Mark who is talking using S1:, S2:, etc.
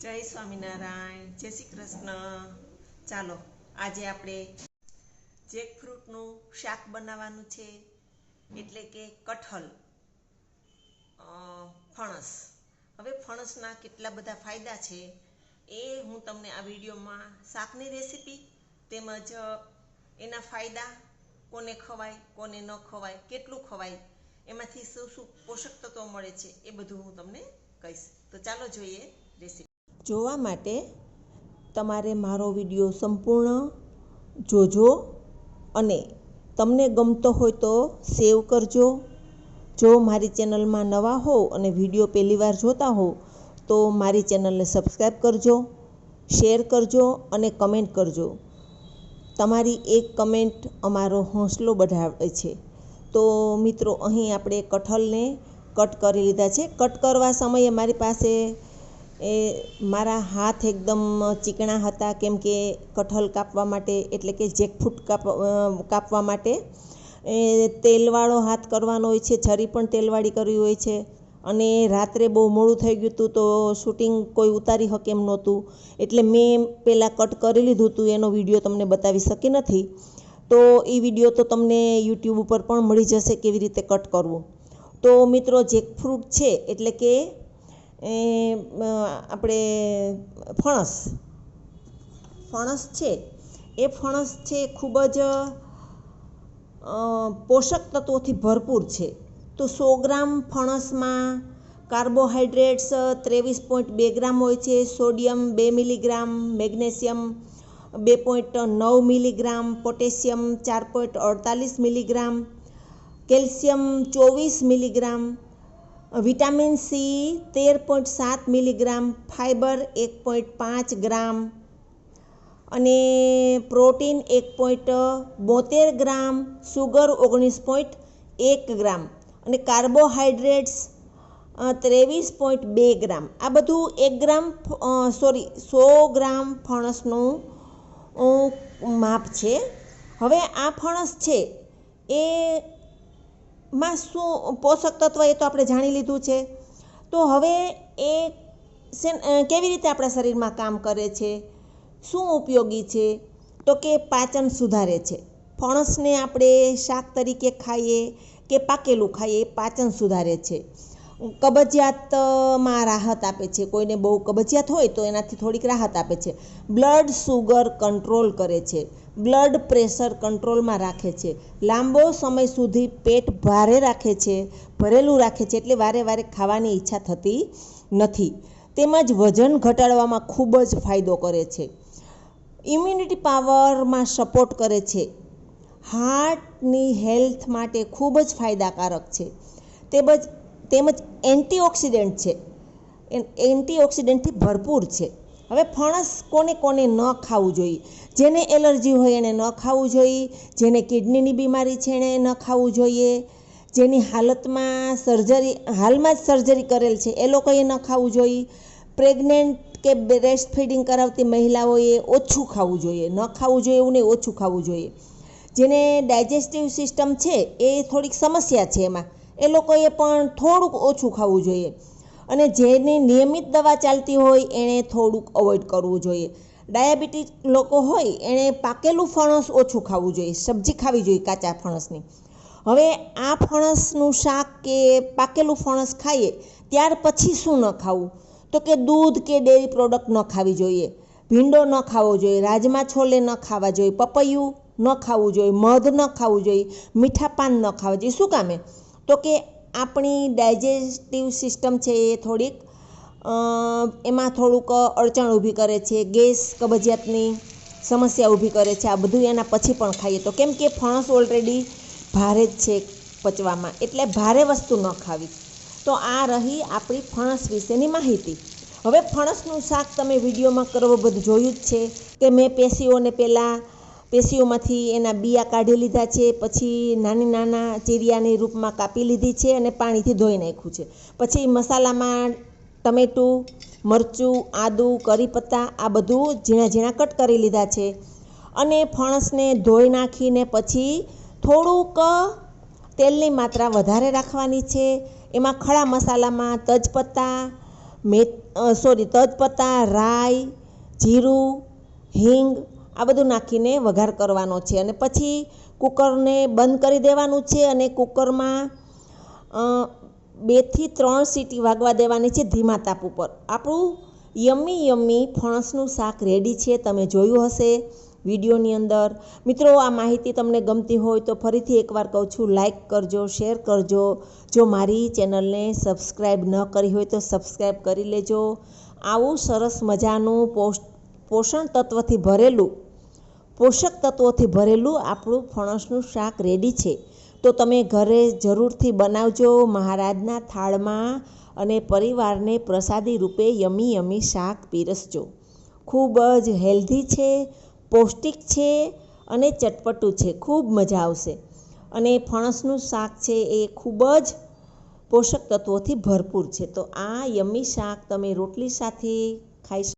S1: જય સ્વામિનારાયણ, જય શ્રી કૃષ્ણ। ચાલો આજે આપણે જેકફ્રૂટનું શાક બનાવવાનું છે, એટલે કે કઠલ ફણસ। હવે ફણસના કેટલા બધા ફાયદા છે એ હું તમને આ વિડીયોમાં શાકની રેસીપી તેમજ એના ફાયદા, કોને ખવાય કોને ન ખવાય, કેટલું ખવાય, એમાંથી શું શું પોષક તત્વો મળે છે એ બધું હું તમને કહીશ। તો ચાલો જોઈએ રેસીપી। જોવા માટે તમારે મારો વિડીયો સંપૂર્ણ જોજો અને તમને ગમતો હોય તો સેવ કરજો। જો મારી ચેનલમાં નવા હો અને વિડીયો પહેલીવાર જોતા હો તો મારી ચેનલને સબસ્ક્રાઈબ કરજો, શેર કરજો અને કમેન્ટ કરજો। તમારી એક કમેન્ટ અમારો હોંસલો વધારે છે। તો મિત્રો, અહીં આપણે કઠલને કટ કરી લીધા છે। કટ કરવા સમયે મારી પાસે મારા હાથ એકદમ ચીકણા હતા, કેમ કે કઠલ કાપવા માટે એટલે કે જેકફ્રૂટ કાપવા માટે તેલવાળો હાથ કરવાનો હોય છે, છરી પણ તેલવાળી કરવી હોય છે। અને રાત્રે બહુ મોડું થઈ ગયું હતું તો શૂટિંગ કોઈ ઉતારી શકે એમ નહોતું, એટલે મેં પહેલાં કટ કરી લીધું હતું। એનો વિડીયો તમને બતાવી શકી નથી, તો એ વિડીયો તો તમને યુટ્યુબ ઉપર પણ મળી જશે કેવી રીતે કટ કરવું। તો મિત્રો, જેકફ્રૂટ છે એટલે કે આપણે ફણસ છે, એ ફણસ છે ખૂબ જ પોષક તત્વોથી ભરપૂર છે। તો 100 ગ્રામ ફણસમાં કાર્બોહાઈડ્રેટ્સ 23.2 ગ્રામ હોય છે, sodium 2 milligram, magnesium 2.9 milligram, potassium 4.48 milligram, calcium 24 milligram, vitamin C 13.7 milligram, fibre 1.5 ગ્રામ અને પ્રોટીન 1.72 ગ્રામ, સુગર 19.1 ગ્રામ અને કાર્બોહાઈડ્રેટ્સ 23.2 ગ્રામ। આ બધું 100 ગ્રામ ફણસનું માપ છે। હવે આ ફણસ છે એ માં શું પોષક તત્વ એ તો આપણે જાણી લીધું છે। તો હવે એ કેવી રીતે આપણા શરીરમાં કામ કરે છે, શું ઉપયોગી છે, તો કે પાચન સુધારે છે। ફણસને આપણે શાક તરીકે ખાઈએ કે પાકેલું ખાઈએ, પાચન સુધારે છે, કબજિયાતમાં રાહત આપે છે। કોઈને બહુ કબજિયાત હોય તો એનાથી થોડીક રાહત આપે છે। બ્લડ સુગર કંટ્રોલ કરે છે, બ્લડ પ્રેશર કંટ્રોલમાં રાખે છે, લાંબો સમય સુધી પેટ ભારે રાખે છે, ભરેલું રાખે છે, એટલે વારે વારે ખાવાની ઈચ્છા થતી નથી। તેમજ વજન ઘટાડવામાં ખૂબ જ ફાયદો કરે છે, ઇમ્યુનિટી પાવરમાં સપોર્ટ કરે છે, હાર્ટની હેલ્થ માટે ખૂબ જ ફાયદાકારક છે, તેમજ એન્ટીઓક્સિડન્ટ છે, એન્ટીઓક્સિડન્ટથી ભરપૂર છે। હવે ફણસ કોને કોને ન ખાવું જોઈએ? જેને એલર્જી હોય એને ન ખાવું જોઈએ, જેને કિડનીની બીમારી છે એને ન ખાવું જોઈએ, જેની હાલમાં જ સર્જરી કરેલ છે એ લોકોએ ન ખાવું જોઈએ, પ્રેગ્નેન્ટ કે બ્રેસ્ટ ફીડિંગ કરાવતી મહિલાઓએ ઓછું ખાવું જોઈએ, ન ખાવું જોઈએ એવું નહીં, ઓછું ખાવું જોઈએ। જેને ડાયજેસ્ટિવ સિસ્ટમ છે એ થોડીક સમસ્યા છે એમાં, એ લોકોએ પણ થોડુંક ઓછું ખાવું જોઈએ। અને જેની નિયમિત દવા ચાલતી હોય એણે થોડુંક અવોઇડ કરવું જોઈએ। ડાયાબિટીસ લોકો હોય એણે પાકેલું ફણસ ઓછું ખાવું જોઈએ, સબ્જી ખાવી જોઈએ કાચા ફણસની। હવે આ ફણસનું શાક કે પાકેલું ફણસ ખાઈએ ત્યાર પછી શું ન ખાવું, તો કે દૂધ કે ડેરી પ્રોડક્ટ ન ખાવી જોઈએ, ભીંડો ન ખાવો જોઈએ, રાજમા છોલે ન ખાવા જોઈએ, પપૈયું ન ખાવું જોઈએ, મધ ન ખાવું જોઈએ, મીઠા પાન ન ખાવા જોઈએ। શું કામે? તો કે આપણી ડાયજેસ્ટિવ સિસ્ટમ છે એ થોડીક એમાં થોડુંક અડચણ ઊભી કરે છે, ગેસ કબજિયાતની સમસ્યા ઊભી કરે છે। આ બધું એના પછી પણ ખાઈએ તો, કેમ કે ફણસ ઓલરેડી ભારે જ છે પચવામાં, એટલે ભારે વસ્તુ ન ખાવી। તો આ રહી આપણી ફણસ વિશેની માહિતી। હવે ફણસનું શાક તમે વિડીયોમાં બધું જોયું જ છે કે મેં પેશીઓમાંથી એના બિયા કાઢી લીધા છે, પછી નાના ચીરિયાની રૂપમાં કાપી લીધી છે અને પાણીથી ધોઈ નાખ્યું છે। પછી મસાલામાં ટમેટું, મરચું, આદું, કરી પત્તા આ બધું ઝીણા ઝીણા કટ કરી લીધા છે અને ફણસને ધોઈ નાખીને પછી થોડુંક તેલની માત્રા વધારે રાખવાની છે। એમાં ખડા મસાલામાં તજપત્તા, તજપત્તા, રાઈ, જીરું, હિંગ આ બધું નાખીને વઘાર કરવાનો છે અને પછી કુકરને બંધ કરી દેવાનું છે અને કુકરમાં 2 થી 3 સીટી વાગવા દેવાની છે ધીમા તાપ ઉપર. આપણું યમ્મી ફણસનું શાક રેડી છે. તમે જોયું હશે વિડીયોની અંદર. મિત્રો, આ માહિતી તમને ગમતી હોય તો ફરીથી એકવાર કહું છું, લાઈક કરજો, શેર કરજો. જો મારી ચેનલને સબસ્ક્રાઈબ ન કરી હોય તો સબસ્ક્રાઈબ કરી લેજો. આવું સરસ મજાનું પોષક તત્વોથી ભરેલું આપણું ફણસનું શાક રેડી છે. તો તમે ઘરે જરૂરથી બનાવજો મહારાજના થાળમાં અને પરિવારને પ્રસાદી રૂપે યમ્મી શાક પીરસજો. ખૂબ જ હેલ્ધી છે, પૌષ્ટિક છે અને ચટપટું છે. ખૂબ મજા આવશે. અને ફણસનું શાક છે એ ખૂબ જ પોષક તત્વોથી ભરપૂર છે. તો આ યમ્મી શાક તમે રોટલી સાથે ખાઈ